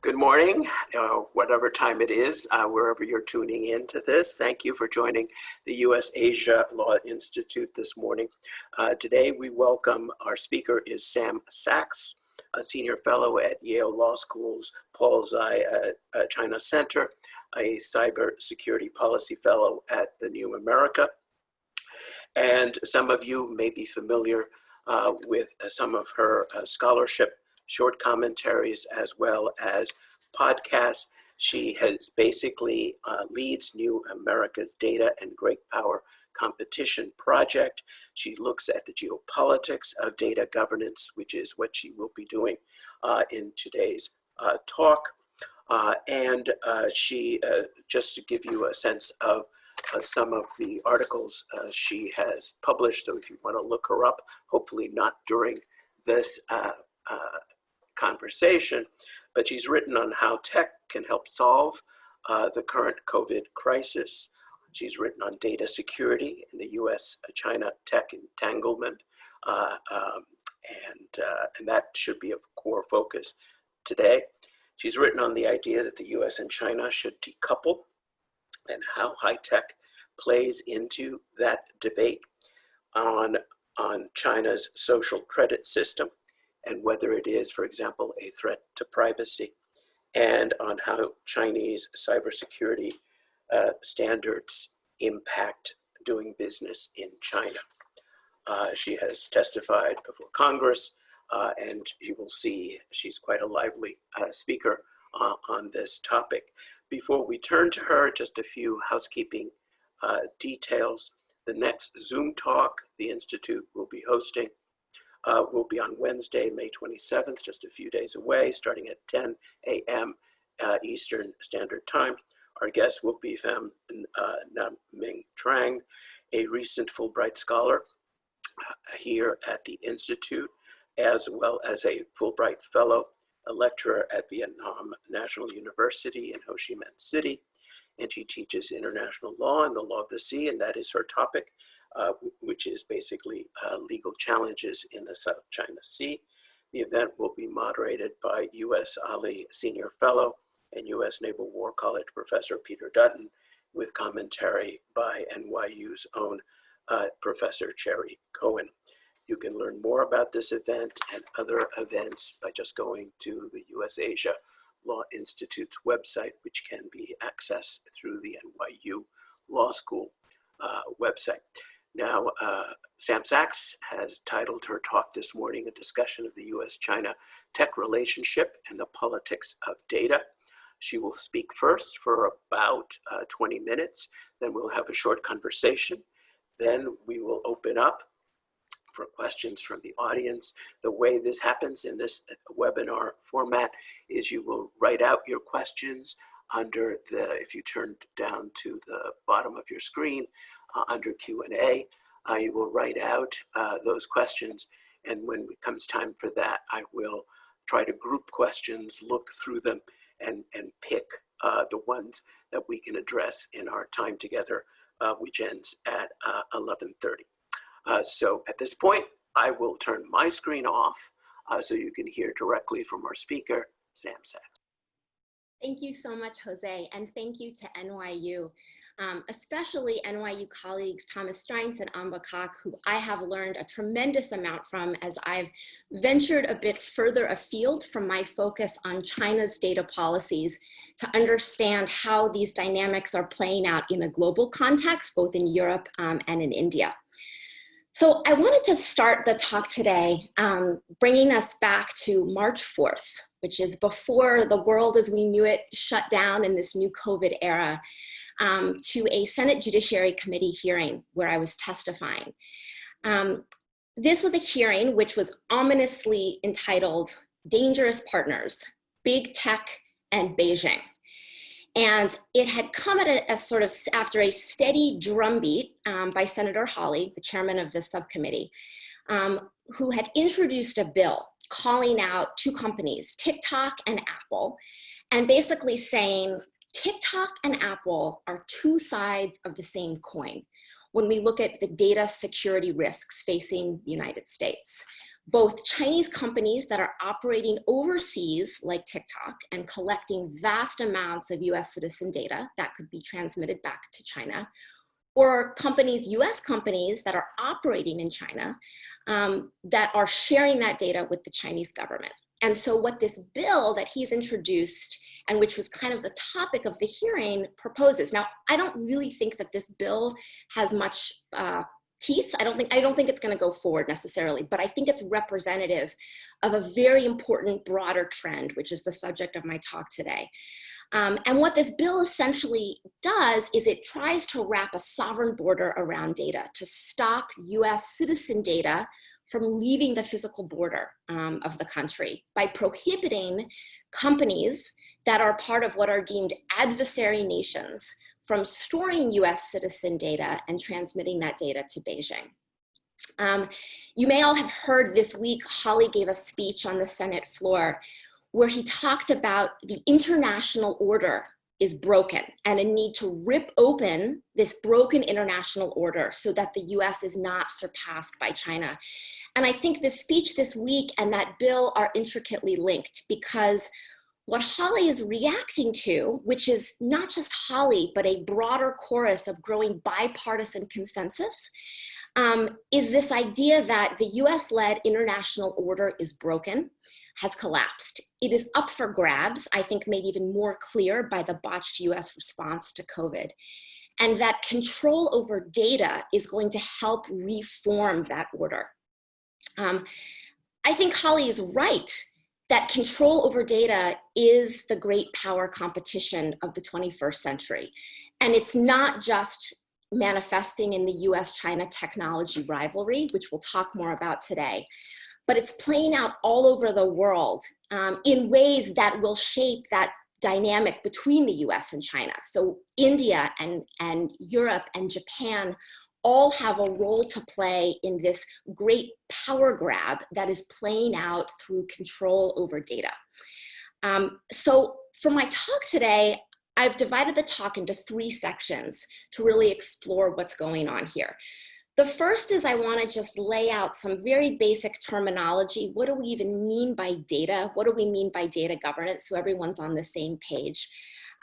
Good morning, whatever time it is, wherever you're tuning in to this. Thank you for joining the U.S. Asia Law Institute this morning. Today we welcome, our speaker is Samm Sacks, a senior fellow at Yale Law School's Paul Tsai China Center, a cybersecurity policy fellow at the New America. And some of you may be familiar with some of her scholarship, short commentaries, as well as podcasts. She has basically leads New America's Data and Great Power Competition project. She looks at the geopolitics of data governance, which is what she will be doing in today's talk. She, just to give you a sense of some of the articles she has published, so if you want to look her up, hopefully not during this conversation, but she's written on how tech can help solve the current COVID crisis. She's written on data security in the US-China tech entanglement, and that should be a core focus today. She's written on the idea that the US and China should decouple and how high tech plays into that debate, on China's social credit system, and whether it is, for example, a threat to privacy, and on how Chinese cybersecurity standards impact doing business in China. She has testified before Congress, and you will see she's quite a lively speaker on this topic. Before we turn to her, just a few housekeeping details. The next Zoom talk the Institute will be hosting will be on Wednesday, May 27th, just a few days away, starting at 10 a.m. Eastern Standard Time. Our guest will be Pham Nam-Ming Trang, a recent Fulbright scholar here at the Institute, as well as a Fulbright Fellow, a lecturer at Vietnam National University in Ho Chi Minh City, and she teaches international law and the law of the sea, and that is her topic, which is basically legal challenges in the South China Sea. The event will be moderated by USALI Senior Fellow and U.S. Naval War College Professor Peter Dutton, with commentary by NYU's own Professor Cherry Cohen. You can learn more about this event and other events by just going to the US Asia Law Institute's website, which can be accessed through the NYU Law School website. Now, Samm Sacks has titled her talk this morning, A Discussion of the US-China Tech Relationship and the Politics of Data. She will speak first for about 20 minutes, then we'll have a short conversation. Then we will open up for questions from the audience. The way this happens in this webinar format is you will write out your questions under the, if you turn down to the bottom of your screen, under Q&A, you will write out those questions, and when it comes time for that, I will try to group questions, look through them, and pick the ones that we can address in our time together, which ends at 11:30. So at this point, I will turn my screen off so you can hear directly from our speaker, Samm Sacks. Thank you so much, Jose, and thank you to NYU, especially NYU colleagues Thomas Streinz and Amba Kak, who I have learned a tremendous amount from as I've ventured a bit further afield from my focus on China's data policies to understand how these dynamics are playing out in a global context, both in Europe and in India. So I wanted to start the talk today bringing us back to March 4th, which is before the world as we knew it shut down in this new COVID era, to a Senate Judiciary Committee hearing where I was testifying. This was a hearing which was ominously entitled Dangerous Partners, Big Tech and Beijing. And it had come at a sort of after a steady drumbeat by Senator Hawley, the chairman of this subcommittee, who had introduced a bill calling out two companies, TikTok and Apple, and basically saying TikTok and Apple are two sides of the same coin when we look at the data security risks facing the United States. both Chinese companies that are operating overseas, like TikTok, and collecting vast amounts of US citizen data that could be transmitted back to China, or companies, US companies that are operating in China that are sharing that data with the Chinese government. And so what this bill that he's introduced, and which was kind of the topic of the hearing, proposes. Now, I don't really think that this bill has much teeth. I don't think it's going to go forward necessarily, but I think it's representative of a very important broader trend, which is the subject of my talk today. And what this bill essentially does is it tries to wrap a sovereign border around data to stop US citizen data from leaving the physical border of the country by prohibiting companies that are part of what are deemed adversary nations from storing US citizen data and transmitting that data to Beijing. You may all have heard this week, Hawley gave a speech on the Senate floor where he talked about the international order is broken and a need to rip open this broken international order so that the US is not surpassed by China. And I think this speech this week and that bill are intricately linked, because what Hawley is reacting to, which is not just Hawley, but a broader chorus of growing bipartisan consensus, is this idea that the US-led international order is broken, has collapsed. It is up for grabs, I think made even more clear by the botched US response to COVID, and that control over data is going to help reform that order. I think Hawley is right that control over data is the great power competition of the 21st century. And it's not just manifesting in the US-China technology rivalry, which we'll talk more about today, but it's playing out all over the world in ways that will shape that dynamic between the US and China. So India and Europe and Japan all have a role to play in this great power grab that is playing out through control over data. So for my talk today, I've divided the talk into 3 sections to really explore what's going on here. The first is I want to just lay out some very basic terminology. What do we even mean by data? What do we mean by data governance? So everyone's on the same page.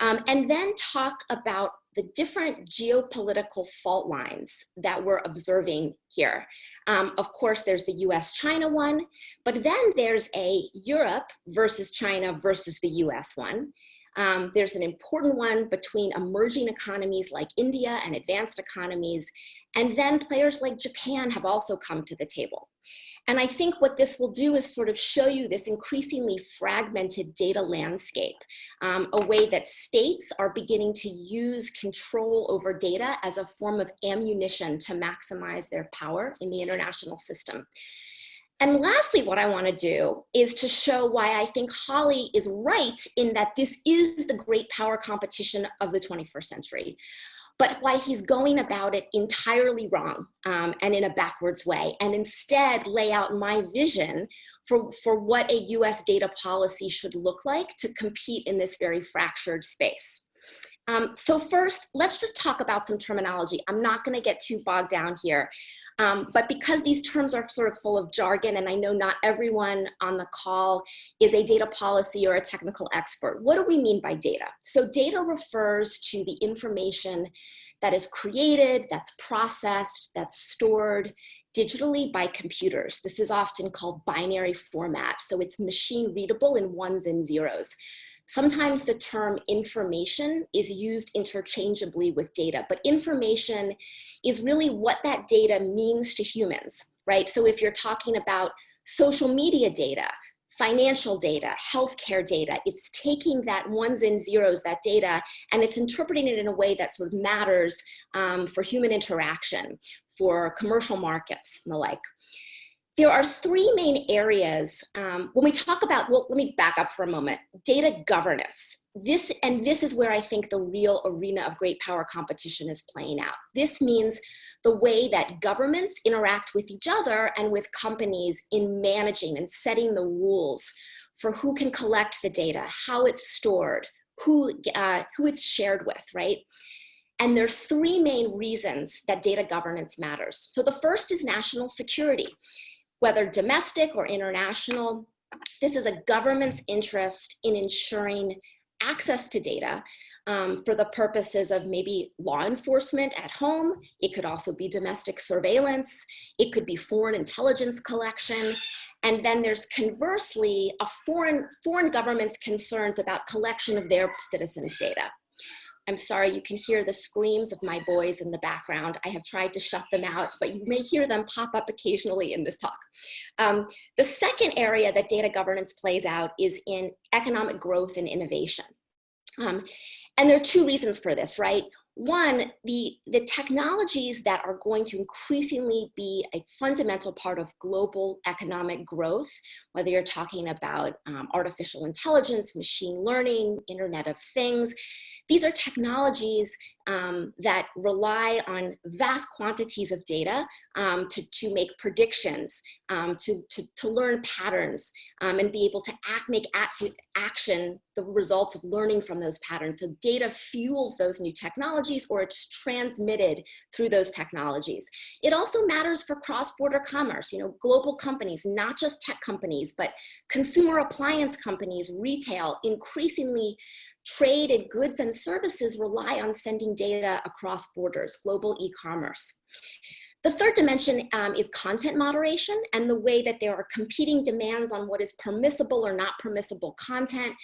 And then talk about the different geopolitical fault lines that we're observing here. Of course, there's the US-China one, but then there's a Europe versus China versus the US one. There's an important one between emerging economies like India and advanced economies. And then players like Japan have also come to the table. And I think what this will do is sort of show you this increasingly fragmented data landscape, a way that states are beginning to use control over data as a form of ammunition to maximize their power in the international system. And lastly, what I want to do is to show why I think Hawley is right in that this is the great power competition of the 21st century, but why he's going about it entirely wrong and in a backwards way, and instead lay out my vision for what a US data policy should look like to compete in this very fractured space. So first, let's just talk about some terminology. I'm not going to get too bogged down here, but because these terms are sort of full of jargon, and I know not everyone on the call is a data policy or a technical expert, what do we mean by data? So data refers to the information that is created, that's processed, that's stored digitally by computers. This is often called binary format, so it's machine readable in ones and zeros. Sometimes the term information is used interchangeably with data, but information is really what that data means to humans, right? So if you're talking about social media data, financial data, healthcare data, it's taking that ones and zeros, that data, and it's interpreting it in a way that sort of matters for human interaction, for commercial markets and the like. There are 3 main areas when we talk about, well, let me back up for a moment, data governance. This is where I think the real arena of great power competition is playing out. This means the way that governments interact with each other and with companies in managing and setting the rules for who can collect the data, how it's stored, who it's shared with, right? And there are 3 main reasons that data governance matters. So the first is national security. Whether domestic or international, this is a government's interest in ensuring access to data for the purposes of maybe law enforcement at home. It could also be domestic surveillance. It could be foreign intelligence collection. And then there's conversely a foreign government's concerns about collection of their citizens' data. I'm sorry, you can hear the screams of my boys in the background. I have tried to shut them out, but you may hear them pop up occasionally in this talk. The second area that data governance plays out is in economic growth and innovation. And there are two reasons for this, right? One, the technologies that are going to increasingly be a fundamental part of global economic growth, whether you're talking about artificial intelligence, machine learning, Internet of Things, these are technologies that rely on vast quantities of data to make predictions, to learn patterns, and be able to make action the results of learning from those patterns. So data fuels those new technologies, or it's transmitted through those technologies. It also matters for cross-border commerce. Global companies, not just tech companies, but consumer appliance companies, retail, increasingly trade in goods and services rely on sending data across borders, global e-commerce. The third dimension is content moderation and the way that there are competing demands on what is permissible or not permissible content.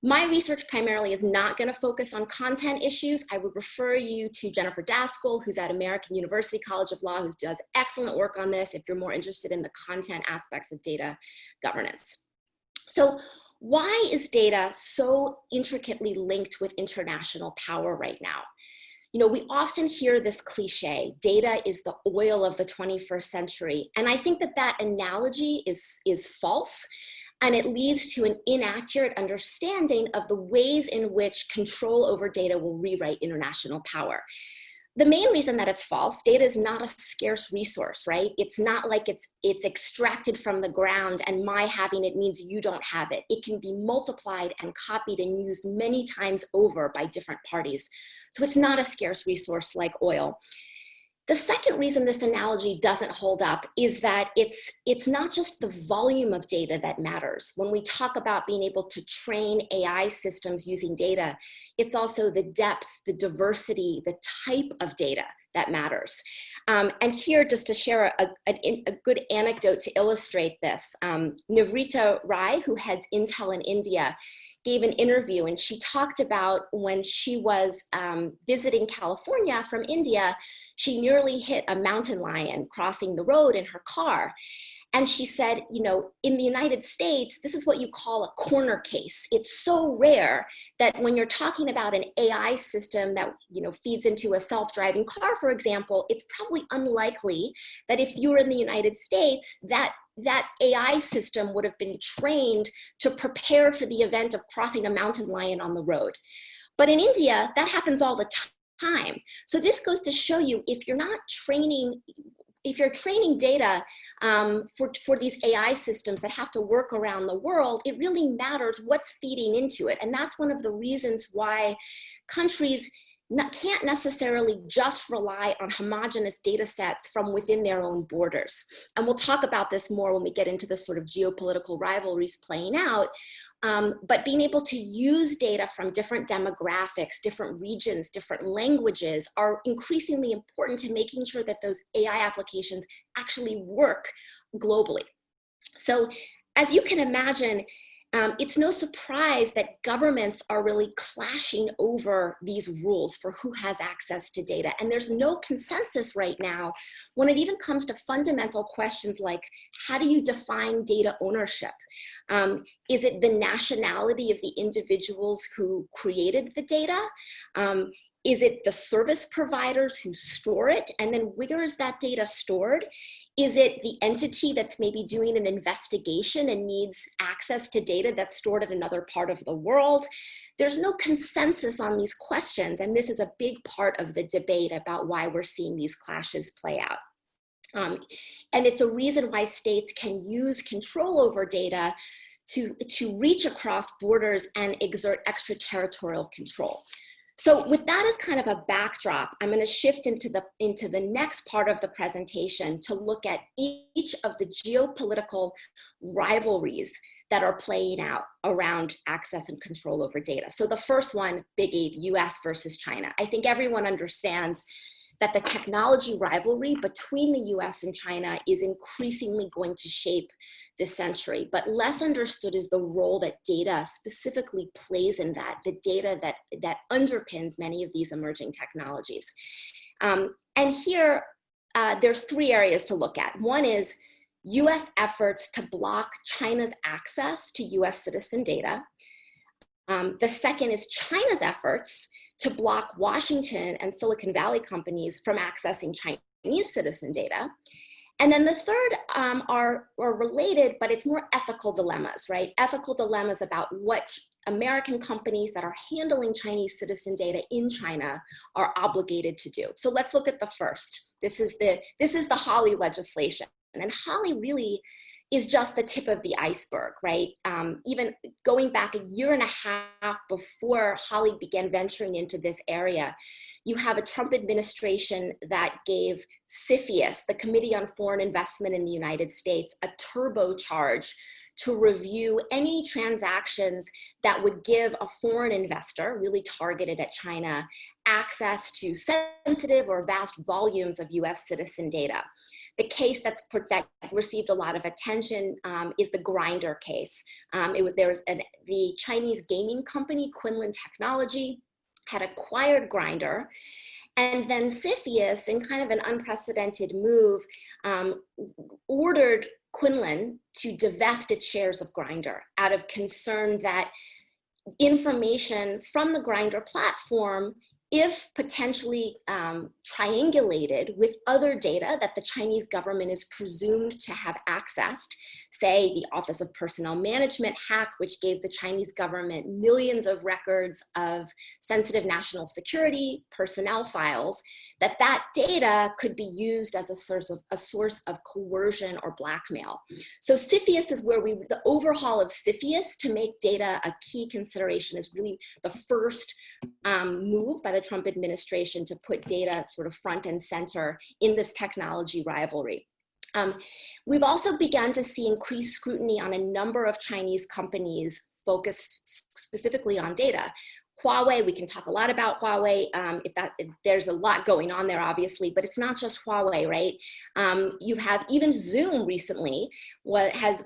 My research primarily is not going to focus on content issues. I would refer you to Jennifer Daskell, who's at American University College of Law, who does excellent work on this if you're more interested in the content aspects of data governance. So why is data so intricately linked with international power right now? We often hear this cliche, data is the oil of the 21st century. And I think that analogy is false. And it leads to an inaccurate understanding of the ways in which control over data will rewrite international power. The main reason that it's false, data is not a scarce resource, right? It's not like it's extracted from the ground and my having it means you don't have it. It can be multiplied and copied and used many times over by different parties. So it's not a scarce resource like oil. The second reason this analogy doesn't hold up is that it's not just the volume of data that matters. When we talk about being able to train AI systems using data, it's also the depth, the diversity, the type of data that matters. And here, just to share a good anecdote to illustrate this, Nivrita Rai, who heads Intel in India, gave an interview, and she talked about when she was visiting California from India, she nearly hit a mountain lion crossing the road in her car. And she said, in the United States, this is what you call a corner case. It's so rare that when you're talking about an AI system that feeds into a self-driving car, for example, it's probably unlikely that if you were in the United States, that AI system would have been trained to prepare for the event of crossing a mountain lion on the road. But in India, that happens all the time. So this goes to show you, if you're training data for these AI systems that have to work around the world, it really matters what's feeding into it. And that's one of the reasons why countries can't necessarily just rely on homogeneous data sets from within their own borders. And we'll talk about this more when we get into the sort of geopolitical rivalries playing out. But being able to use data from different demographics, different regions, different languages are increasingly important to making sure that those AI applications actually work globally. So as you can imagine, it's no surprise that governments are really clashing over these rules for who has access to data. And there's no consensus right now when it even comes to fundamental questions like, how do you define data ownership? Is it the nationality of the individuals who created the data? Is it the service providers who store it? And then where is that data stored? Is it the entity that's maybe doing an investigation and needs access to data that's stored at another part of the world? There's no consensus on these questions, and this is a big part of the debate about why we're seeing these clashes play out. And it's a reason why states can use control over data to reach across borders and exert extraterritorial control. So with that as kind of a backdrop, I'm going to shift into the next part of the presentation to look at each of the geopolitical rivalries that are playing out around access and control over data. So the first one, biggie, US versus China. I think everyone understands that the technology rivalry between the US and China is increasingly going to shape this century, but less understood is the role that data specifically plays in that, the data that underpins many of these emerging technologies. And here, there's three areas to look at. One is US efforts to block China's access to US citizen data. The second is China's efforts to block Washington and Silicon Valley companies from accessing Chinese citizen data. And then the third are related, but it's more ethical dilemmas, right? Ethical dilemmas about what American companies that are handling Chinese citizen data in China are obligated to do. So let's look at the first. This is the Holly legislation. And Holly really is just the tip of the iceberg, right? Even going back a year and a half before Holly began venturing into this area, you have a Trump administration that gave CFIUS, the Committee on Foreign Investment in the United States, a turbocharge to review any transactions that would give a foreign investor, really targeted at China, access to sensitive or vast volumes of US citizen data. The case that received a lot of attention is the Grindr case. The Chinese gaming company, Quinlan Technology, had acquired Grindr, and then CFIUS, in kind of an unprecedented move, ordered Quinlan to divest its shares of Grindr out of concern that information from the Grindr platform, if potentially triangulated with other data that the Chinese government is presumed to have accessed, say the Office of Personnel Management hack, which gave the Chinese government millions of records of sensitive national security personnel files, that data could be used as a source of coercion or blackmail. So CFIUS is where the overhaul of CFIUS to make data a key consideration is really the first move by the Trump administration to put data sort of front and center in this technology rivalry. We've also begun to see increased scrutiny on a number of Chinese companies focused specifically on data. Huawei, we can talk a lot about Huawei. There's a lot going on there, obviously, but it's not just Huawei, right? You have even Zoom recently, has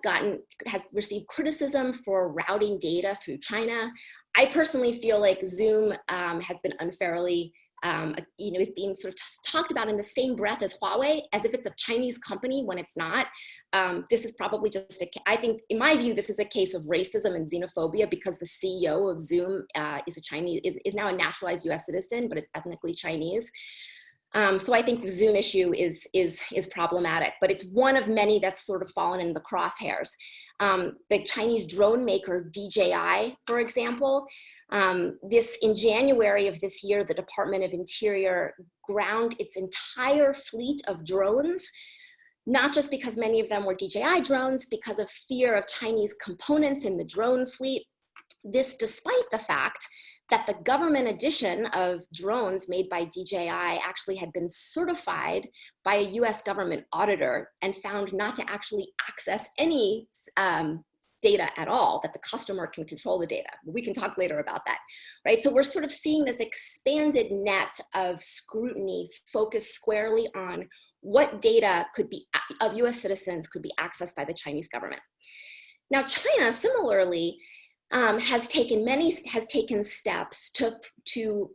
received criticism for routing data through China. I personally feel like Zoom has been unfairly, is being sort of talked about in the same breath as Huawei, as if it's a Chinese company when it's not. This is probably just I think, in my view, this is a case of racism and xenophobia because the CEO of Zoom is now a naturalized US citizen, but is ethnically Chinese. So I think the Zoom issue is problematic, but it's one of many that's sort of fallen in the crosshairs. The Chinese drone maker DJI, for example, in January of this year, the Department of Interior ground its entire fleet of drones, not just because many of them were DJI drones, because of fear of Chinese components in the drone fleet. This despite the fact that the government edition of drones made by DJI actually had been certified by a US government auditor and found not to actually access any data at all, that the customer can control the data. We can talk later about that, right? So we're sort of seeing this expanded net of scrutiny focused squarely on what data of US citizens could be accessed by the Chinese government. Now, China similarly has taken steps to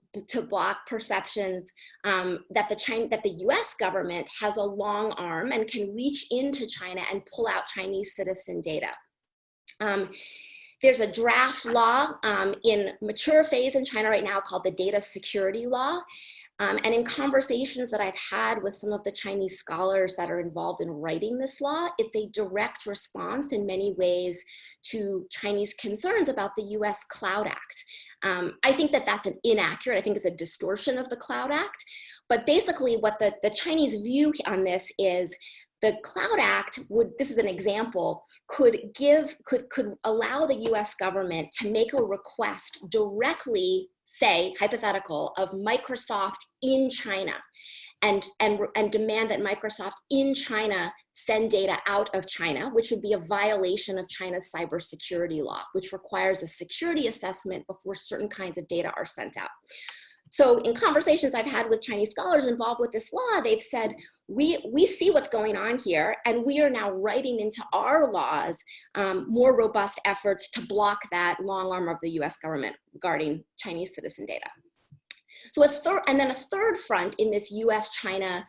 block perceptions that the U.S. government has a long arm and can reach into China and pull out Chinese citizen data. There's a draft law in mature phase in China right now called the Data Security Law. And in conversations that I've had with some of the Chinese scholars that are involved in writing this law, it's a direct response in many ways to Chinese concerns about the US Cloud Act. I think that's an inaccurate, I think it's a distortion of the Cloud Act. But basically what the Chinese view on this is The Cloud Act this is an example, could allow the US government to make a request directly, say, hypothetical, of Microsoft in China, and demand that Microsoft in China send data out of China, which would be a violation of China's cybersecurity law, which requires a security assessment before certain kinds of data are sent out. So in conversations I've had with Chinese scholars involved with this law, they've said, we see what's going on here, and we are now writing into our laws more robust efforts to block that long arm of the US government regarding Chinese citizen data. So a third front in this US-China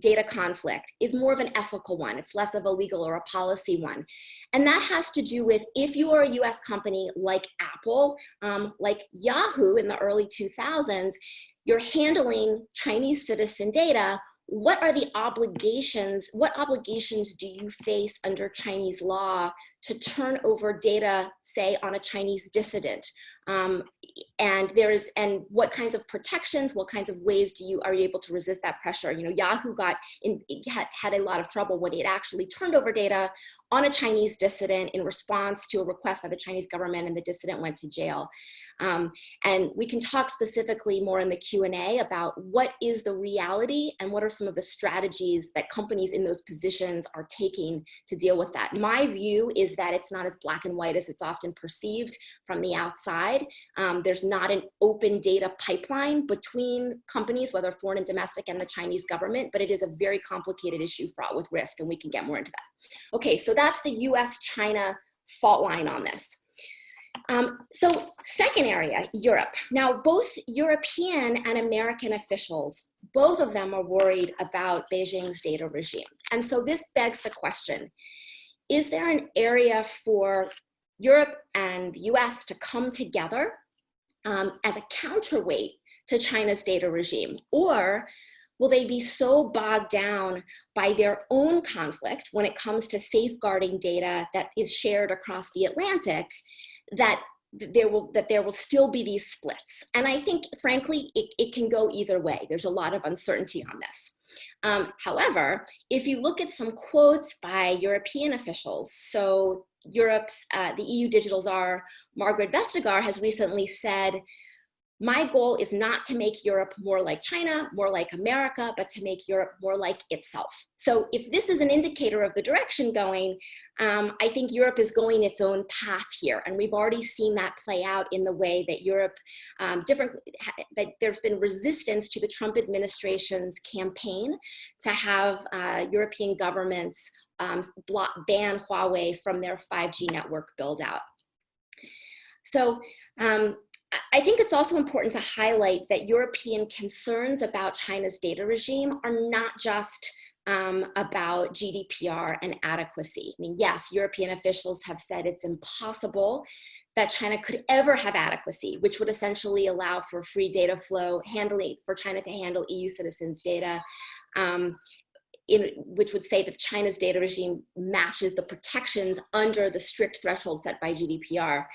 data conflict is more of an ethical one. It's less of a legal or a policy one. And that has to do with, if you are a US company like Apple, like Yahoo in the early 2000s, you're handling Chinese citizen data, what are the obligations, what obligations do you face under Chinese law to turn over data, say, on a Chinese dissident? And what kinds of protections, what kinds of ways are you able to resist that pressure? You know, Yahoo had a lot of trouble when it actually turned over data on a Chinese dissident in response to a request by the Chinese government, and the dissident went to jail. And we can talk specifically more in the Q&A about what is the reality and what are some of the strategies that companies in those positions are taking to deal with that. My view is that it's not as black and white as it's often perceived from the outside. There's not an open data pipeline between companies, whether foreign and domestic, and the Chinese government, but it is a very complicated issue fraught with risk, and we can get more into that. Okay, so that's the US-China fault line on this. So second area, Europe. Now, both European and American officials, both of them are worried about Beijing's data regime. And so this begs the question, is there an area for Europe and the US to come together as a counterweight to China's data regime? Or will they be so bogged down by their own conflict when it comes to safeguarding data that is shared across the Atlantic that there will still be these splits? And I think, frankly, it can go either way. There's a lot of uncertainty on this. However, if you look at some quotes by European officials, so Europe's, the EU digital czar, Margaret Vestager, has recently said, my goal is not to make Europe more like China, more like America, but to make Europe more like itself. So if this is an indicator of the direction going, I think Europe is going its own path here. And we've already seen that play out in the way that Europe, that there's been resistance to the Trump administration's campaign to have European governments ban Huawei from their 5G network build out. So I think it's also important to highlight that European concerns about China's data regime are not just about GDPR and adequacy. I mean, yes, European officials have said it's impossible that China could ever have adequacy, which would essentially allow for free data flow, for China to handle EU citizens' data, which would say that China's data regime matches the protections under the strict thresholds set by GDPR.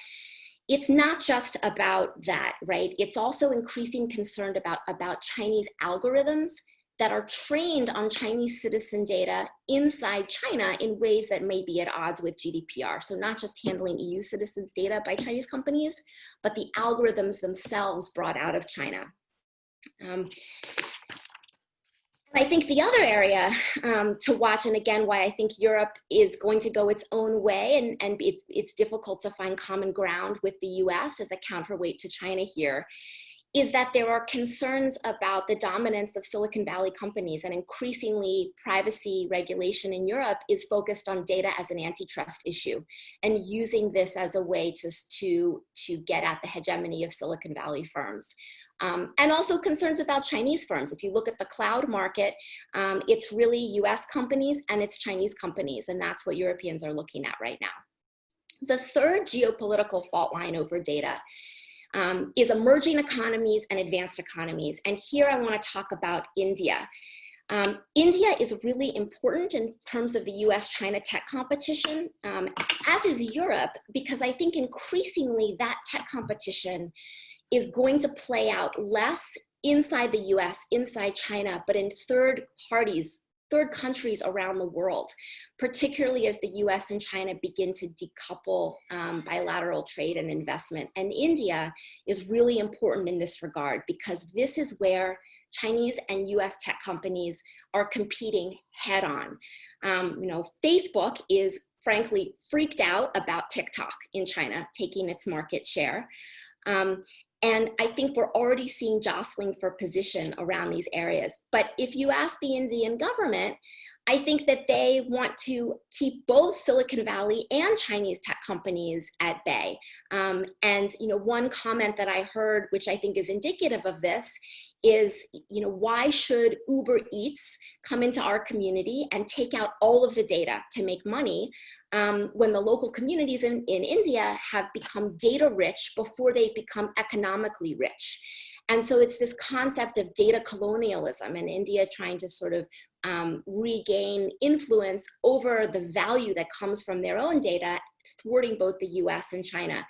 It's not just about that, right? It's also increasing concern about Chinese algorithms that are trained on Chinese citizen data inside China in ways that may be at odds with GDPR. So not just handling EU citizens' data by Chinese companies, but the algorithms themselves brought out of China. I think the other area to watch, and again, why I think Europe is going to go its own way, and it's difficult to find common ground with the US as a counterweight to China here, is that there are concerns about the dominance of Silicon Valley companies, and increasingly privacy regulation in Europe is focused on data as an antitrust issue and using this as a way to get at the hegemony of Silicon Valley firms. And also concerns about Chinese firms. If you look at the cloud market, it's really US companies and it's Chinese companies, and that's what Europeans are looking at right now. The third geopolitical fault line over data is emerging economies and advanced economies. And here I want to talk about India. India is really important in terms of the US-China tech competition, as is Europe, because I think increasingly that tech competition is going to play out less inside the US, inside China, but in third parties third countries around the world, particularly as the US and China begin to decouple bilateral trade and investment. And India is really important in this regard because this is where Chinese and US tech companies are competing head on. Facebook is frankly freaked out about TikTok in China taking its market share. And I think we're already seeing jostling for position around these areas. But if you ask the Indian government, I think that they want to keep both Silicon Valley and Chinese tech companies at bay. And one comment that I heard, which I think is indicative of this, is why should Uber Eats come into our community and take out all of the data to make money when the local communities in India have become data rich before they've become economically rich. And so it's this concept of data colonialism and India trying to sort of regain influence over the value that comes from their own data, thwarting both the US and China.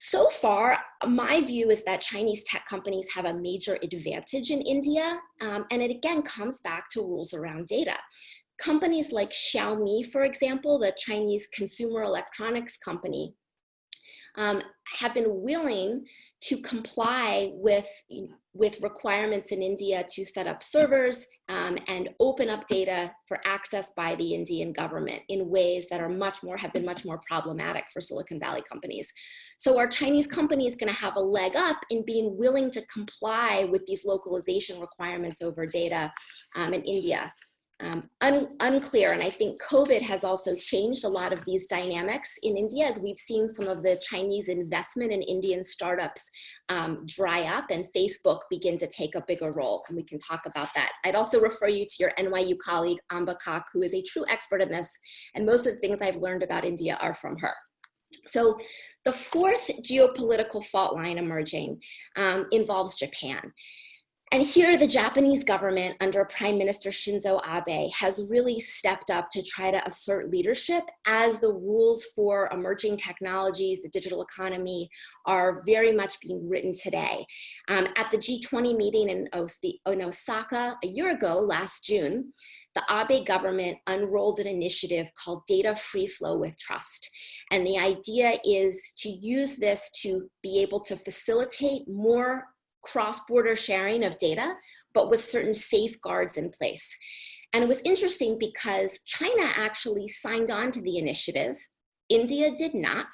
So far, my view is that Chinese tech companies have a major advantage in India, and it again comes back to rules around data. Companies like Xiaomi, for example, the Chinese consumer electronics company, have been willing to comply with requirements in India to set up servers and open up data for access by the Indian government in ways that have been much more problematic for Silicon Valley companies. So are Chinese companies going to have a leg up in being willing to comply with these localization requirements over data in India? Unclear, and I think COVID has also changed a lot of these dynamics in India as we've seen some of the Chinese investment in Indian startups dry up and Facebook begin to take a bigger role, and we can talk about that. I'd also refer you to your NYU colleague, Amba Kak, who is a true expert in this, and most of the things I've learned about India are from her. So the fourth geopolitical fault line emerging involves Japan. And here the Japanese government under Prime Minister Shinzo Abe has really stepped up to try to assert leadership as the rules for emerging technologies, the digital economy, are very much being written today. At the G20 meeting in Osaka a year ago, last June, the Abe government unrolled an initiative called Data Free Flow with Trust. And the idea is to use this to be able to facilitate more cross-border sharing of data, but with certain safeguards in place. And it was interesting because China actually signed on to the initiative. India did not.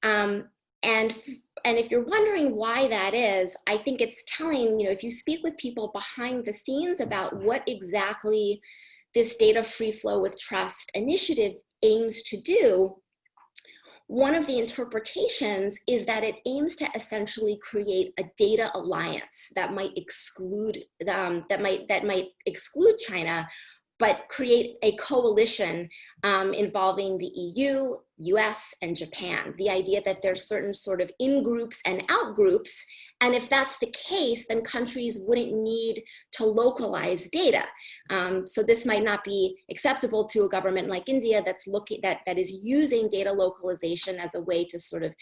And if you're wondering why that is, I think it's telling, if you speak with people behind the scenes about what exactly this Data Free Flow with Trust initiative aims to do, one of the interpretations is that it aims to essentially create a data alliance that might exclude China, but create a coalition involving the EU, US, and Japan. The idea that there's certain sort of in-groups and out-groups, and if that's the case, then countries wouldn't need to localize data. So this might not be acceptable to a government like India that is using data localization as a way to sort of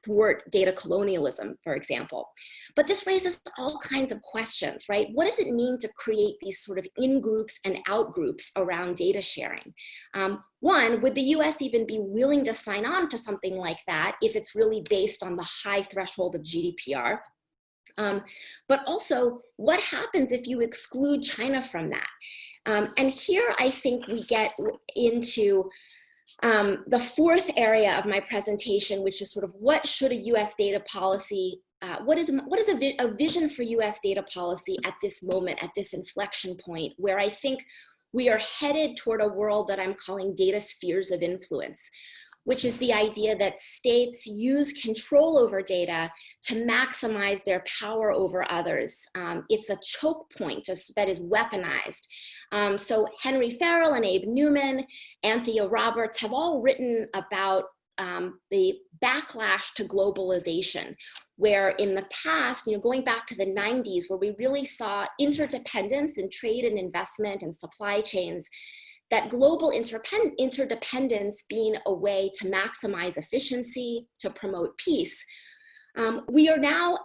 thwart data colonialism, for example. But this raises all kinds of questions, right? What does it mean to create these sort of in-groups and out-groups around data sharing? One, would the US even be willing to sign on to something like that if it's really based on the high threshold of GDPR? But also, what happens if you exclude China from that? And here I think we get into the fourth area of my presentation, which is sort of what should a US data policy, what is a vision for US data policy at this moment, at this inflection point, where I think we are headed toward a world that I'm calling data spheres of influence, which is the idea that states use control over data to maximize their power over others. It's a choke point that is weaponized. So Henry Farrell and Abe Newman, Anthea Roberts have all written about the backlash to globalization, where in the past, going back to the 90s, where we really saw interdependence in trade and investment and supply chains, that global interdependence being a way to maximize efficiency, to promote peace. We are now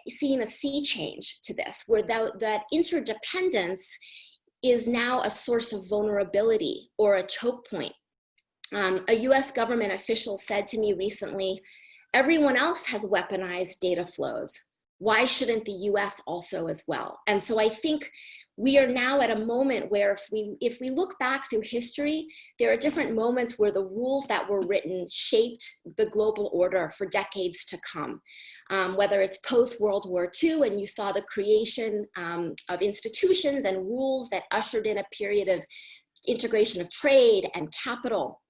seeing a sea change to this, where that interdependence is now a source of vulnerability or a choke point. A US government official said to me recently, everyone else has weaponized data flows. Why shouldn't the US also as well? And so I think we are now at a moment where if we look back through history, there are different moments where the rules that were written shaped the global order for decades to come. Whether it's post-World War II and you saw the creation of institutions and rules that ushered in a period of integration of trade and capital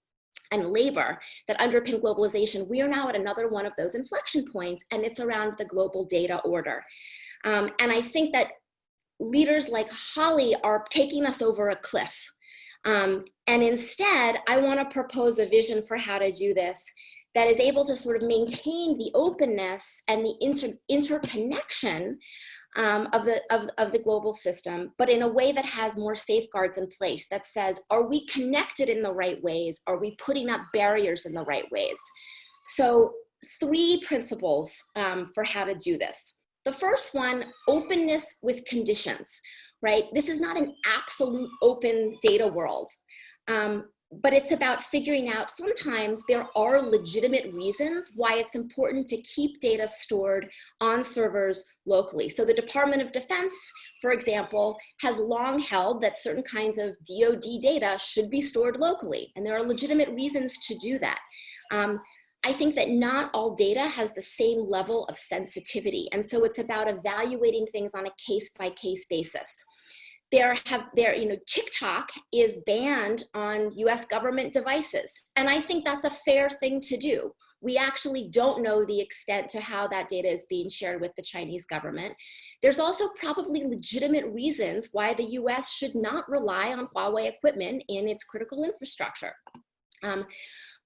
and labor that underpin globalization, we are now at another one of those inflection points, and it's around the global data order. And I think that leaders like Holly are taking us over a cliff. And instead, I want to propose a vision for how to do this that is able to sort of maintain the openness and the interconnection of the global system, but in a way that has more safeguards in place that says, are we connected in the right ways? Are we putting up barriers in the right ways? So 3 principles for how to do this. The first one, openness with conditions, right? This is not an absolute open data world, but it's about figuring out sometimes there are legitimate reasons why it's important to keep data stored on servers locally. So the Department of Defense, for example, has long held that certain kinds of DoD data should be stored locally, and there are legitimate reasons to do that. I think that not all data has the same level of sensitivity, and so it's about evaluating things on a case-by-case basis. TikTok is banned on US government devices, and I think that's a fair thing to do. We actually don't know the extent to how that data is being shared with the Chinese government. There's also probably legitimate reasons why the US should not rely on Huawei equipment in its critical infrastructure.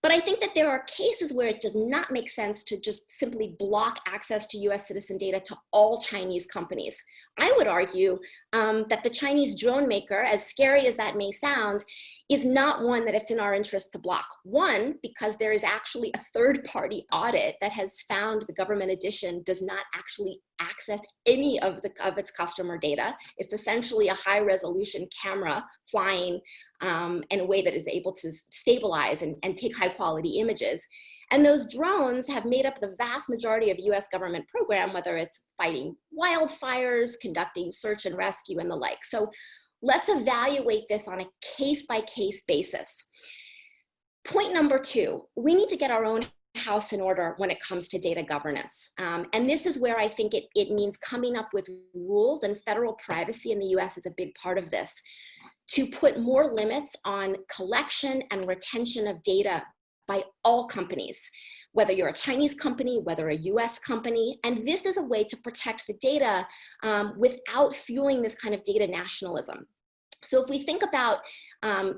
But I think that there are cases where it does not make sense to just simply block access to US citizen data to all Chinese companies. I would argue that the Chinese drone maker, as scary as that may sound, is not one that it's in our interest to block. One, because there is actually a third-party audit that has found the government edition does not actually access any of its customer data. It's essentially a high-resolution camera flying in a way that is able to stabilize and take high-quality images. And those drones have made up the vast majority of US government program, whether it's fighting wildfires, conducting search and rescue, and the like. So let's evaluate this on a case-by-case basis. Point number 2, we need to get our own house in order when it comes to data governance. And this is where I think it means coming up with rules, and federal privacy in the US is a big part of this, to put more limits on collection and retention of data by all companies, whether you're a Chinese company, whether a US company. And this is a way to protect the data without fueling this kind of data nationalism. So if we think about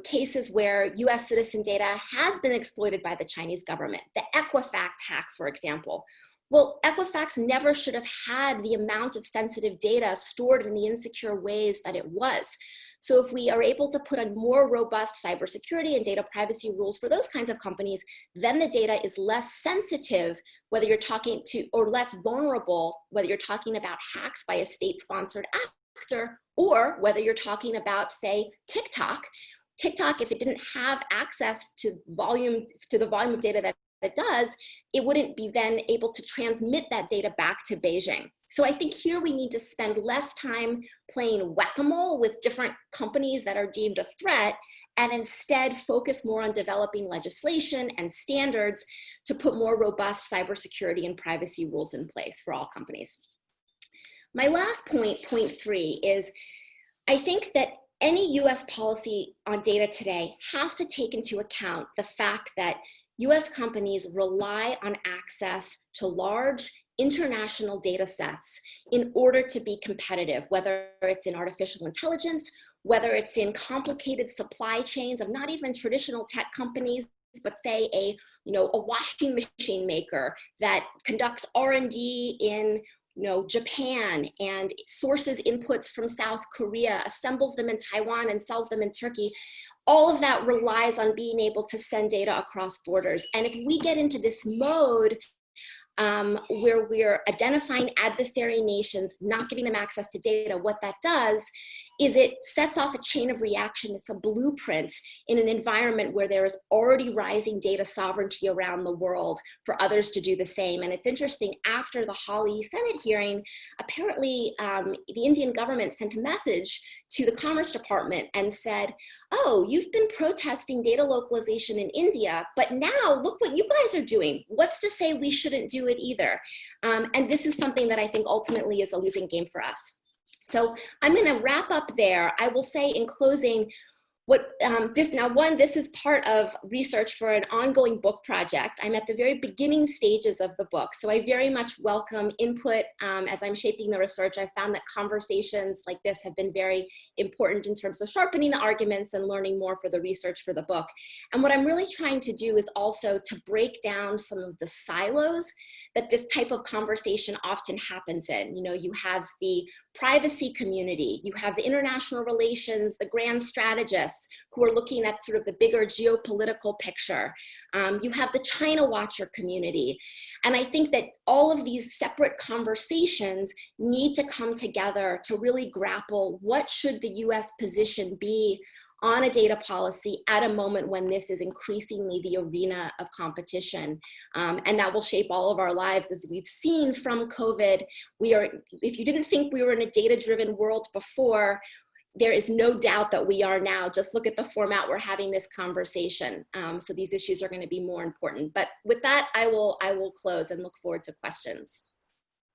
cases where US citizen data has been exploited by the Chinese government, the Equifax hack, for example, well, Equifax never should have had the amount of sensitive data stored in the insecure ways that it was. So if we are able to put on more robust cybersecurity and data privacy rules for those kinds of companies, then the data is less sensitive, whether you're talking to, or less vulnerable, whether you're talking about hacks by a state-sponsored actor, or whether you're talking about, say, TikTok. TikTok, if it didn't have access to the volume of data that it does, it wouldn't be then able to transmit that data back to Beijing. So I think here we need to spend less time playing whack-a-mole with different companies that are deemed a threat, and instead focus more on developing legislation and standards to put more robust cybersecurity and privacy rules in place for all companies. My last point, point 3, is I think that any US policy on data today has to take into account the fact that US companies rely on access to large international data sets in order to be competitive, whether it's in artificial intelligence, whether it's in complicated supply chains of not even traditional tech companies, but say a washing machine maker that conducts R&D in Japan and sources inputs from South Korea, assembles them in Taiwan and sells them in Turkey. All of that relies on being able to send data across borders. And if we get into this mode where we're identifying adversary nations, not giving them access to data, what that does is it sets off a chain of reaction. It's a blueprint in an environment where there is already rising data sovereignty around the world for others to do the same. And it's interesting, after the Hawley Senate hearing, apparently the Indian government sent a message to the Commerce Department and said, oh, you've been protesting data localization in India, but now look what you guys are doing. What's to say we shouldn't do it either? And this is something that I think ultimately is a losing game for us. So I'm going to wrap up there. I will say in closing, this is part of research for an ongoing book project. I'm at the very beginning stages of the book, so I very much welcome input as I'm shaping the research. I've found that conversations like this have been very important in terms of sharpening the arguments and learning more for the research for the book. And what I'm really trying to do is also to break down some of the silos that this type of conversation often happens in. You know, you have the privacy community, you have the international relations, the grand strategists who are looking at sort of the bigger geopolitical picture. You have the China watcher community. And I think that all of these separate conversations need to come together to really grapple what should the US position be on a data policy at a moment when this is increasingly the arena of competition. And that will shape all of our lives. As we've seen from COVID, if you didn't think we were in a data-driven world before, there is no doubt that we are now. Just look at the format we're having this conversation. So these issues are going to be more important. But with that, I will close and look forward to questions.